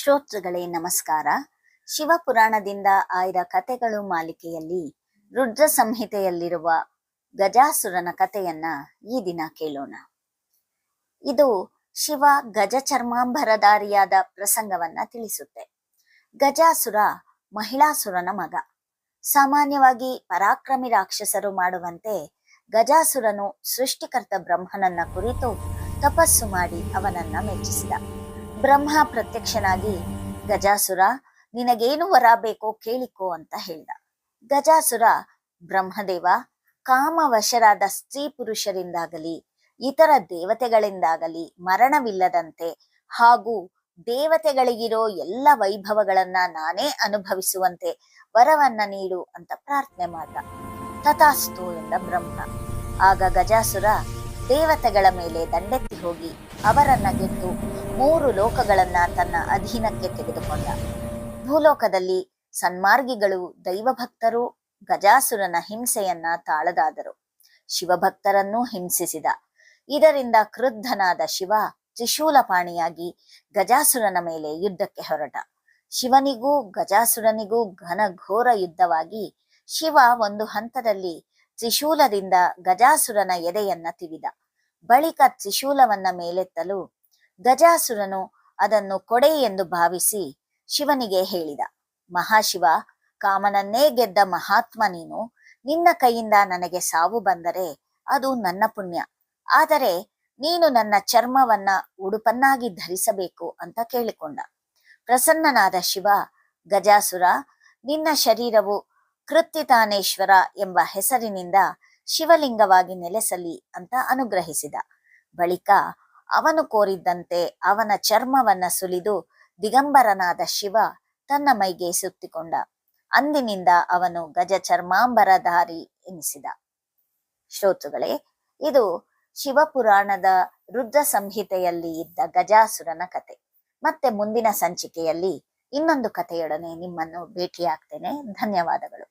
ಶ್ರೋತೃಗಳೇ ನಮಸ್ಕಾರ. ಶಿವಪುರಾಣದಿಂದ ಆಯ್ದ ಕಥೆಗಳು ಮಾಲಿಕೆಯಲ್ಲಿ ರುದ್ರ ಸಂಹಿತೆಯಲ್ಲಿರುವ ಗಜಾಸುರನ ಕಥೆಯನ್ನ ಈ ದಿನ ಕೇಳೋಣ. ಇದು ಶಿವ ಗಜ ಚರ್ಮಾಂಬರಧಾರಿಯಾದ ಪ್ರಸಂಗವನ್ನ ತಿಳಿಸುತ್ತೆ. ಗಜಾಸುರ ಮಹಿಳಾಸುರನ ಮಗ. ಸಾಮಾನ್ಯವಾಗಿ ಪರಾಕ್ರಮಿ ರಾಕ್ಷಸರು ಮಾಡುವಂತೆ ಗಜಾಸುರನು ಸೃಷ್ಟಿಕರ್ತ ಬ್ರಹ್ಮನನ್ನ ಕುರಿತು ತಪಸ್ಸು ಮಾಡಿ ಅವನನ್ನ ಮೆಚ್ಚಿಸಿದ. ಬ್ರಹ್ಮ ಪ್ರತ್ಯಕ್ಷನಾಗಿ, ಗಜಾಸುರ, ನಿನಗೇನು ವರ ಬೇಕೋ ಕೇಳಿಕೋ ಅಂತ ಹೇಳ್ದ. ಗಜಾಸುರ, ಬ್ರಹ್ಮದೇವ, ಕಾಮವಶರಾದ ಸ್ತ್ರೀ ಪುರುಷರಿಂದಾಗಲಿ ಇತರ ದೇವತೆಗಳಿಂದಾಗಲಿ ಮರಣವಿಲ್ಲದಂತೆ ಹಾಗೂ ದೇವತೆಗಳಿಗಿರೋ ಎಲ್ಲ ವೈಭವಗಳನ್ನ ನಾನೇ ಅನುಭವಿಸುವಂತೆ ವರವನ್ನ ನೀಡು ಅಂತ ಪ್ರಾರ್ಥನೆ ಮಾಡ್ದ. ತಥಾಸ್ತು ಎಂದ ಬ್ರಹ್ಮ. ಆಗ ಗಜಾಸುರ ದೇವತೆಗಳ ಮೇಲೆ ದಂಡೆತ್ತಿ ಹೋಗಿ ಅವರನ್ನ ಗೆದ್ದು 3 ಲೋಕಗಳನ್ನ ತನ್ನ ಅಧೀನಕ್ಕೆ ತೆಗೆದುಕೊಂಡ. ಭೂಲೋಕದಲ್ಲಿ ಸನ್ಮಾರ್ಗಿಗಳು ದೈವಭಕ್ತರು ಗಜಾಸುರನ ಹಿಂಸೆಯನ್ನ ತಾಳದಾದರು. ಶಿವಭಕ್ತರನ್ನೂ ಹಿಂಸಿಸಿದ. ಇದರಿಂದ ಕ್ರುದ್ಧನಾದ ಶಿವ ತ್ರಿಶೂಲಪಾಣಿಯಾಗಿ ಗಜಾಸುರನ ಮೇಲೆ ಯುದ್ಧಕ್ಕೆ ಹೊರಟ. ಶಿವನಿಗೂ ಗಜಾಸುರನಿಗೂ ಘನಘೋರ ಯುದ್ಧವಾಗಿ ಶಿವ ಒಂದು ಹಂತದಲ್ಲಿ ತ್ರಿಶೂಲದಿಂದ ಗಜಾಸುರನ ಎದೆಯನ್ನ ತಿವಿದ. ಬಳಿಕ ತ್ರಿಶೂಲವನ್ನ ಮೇಲೆತ್ತಲು ಗಜಾಸುರನು ಅದನ್ನು ಕೊಡೆ ಎಂದು ಭಾವಿಸಿ ಶಿವನಿಗೆ ಹೇಳಿದ, ಮಹಾಶಿವ, ಕಾಮನನ್ನೇ ಗೆದ್ದ ಮಹಾತ್ಮ ನೀನು. ನಿನ್ನ ಕೈಯಿಂದ ನನಗೆ ಸಾವು ಬಂದರೆ ಅದು ನನ್ನ ಪುಣ್ಯ. ಆದರೆ ನೀನು ನನ್ನ ಚರ್ಮವನ್ನ ಉಡುಪನ್ನಾಗಿ ಧರಿಸಬೇಕು ಅಂತ ಕೇಳಿಕೊಂಡ. ಪ್ರಸನ್ನನಾದ ಶಿವ, ಗಜಾಸುರ, ನಿನ್ನ ಶರೀರವು ಕೃತ್ತಿತಾನೇಶ್ವರ ಎಂಬ ಹೆಸರಿನಿಂದ ಶಿವಲಿಂಗವಾಗಿ ನೆಲೆಸಲಿ ಅಂತ ಅನುಗ್ರಹಿಸಿದ. ಬಳಿಕ ಅವನು ಕೋರಿದ್ದಂತೆ ಅವನ ಚರ್ಮವನ್ನ ಸುಲಿದು ದಿಗಂಬರನಾದ ಶಿವ ತನ್ನ ಮೈಗೆ ಸುತ್ತಿಕೊಂಡ. ಅಂದಿನಿಂದ ಅವನು ಗಜ ಚರ್ಮಾಂಬರಧಾರಿ ಎನಿಸಿದ. ಶ್ರೋತೃಗಳೇ, ಇದು ಶಿವಪುರಾಣದ ರುದ್ರ ಸಂಹಿತೆಯಲ್ಲಿ ಇದ್ದ ಗಜಾಸುರನ ಕತೆ. ಮತ್ತೆ ಮುಂದಿನ ಸಂಚಿಕೆಯಲ್ಲಿ ಇನ್ನೊಂದು ಕಥೆಯೊಡನೆ ನಿಮ್ಮನ್ನು ಭೇಟಿಯಾಗ್ತೇನೆ. ಧನ್ಯವಾದಗಳು.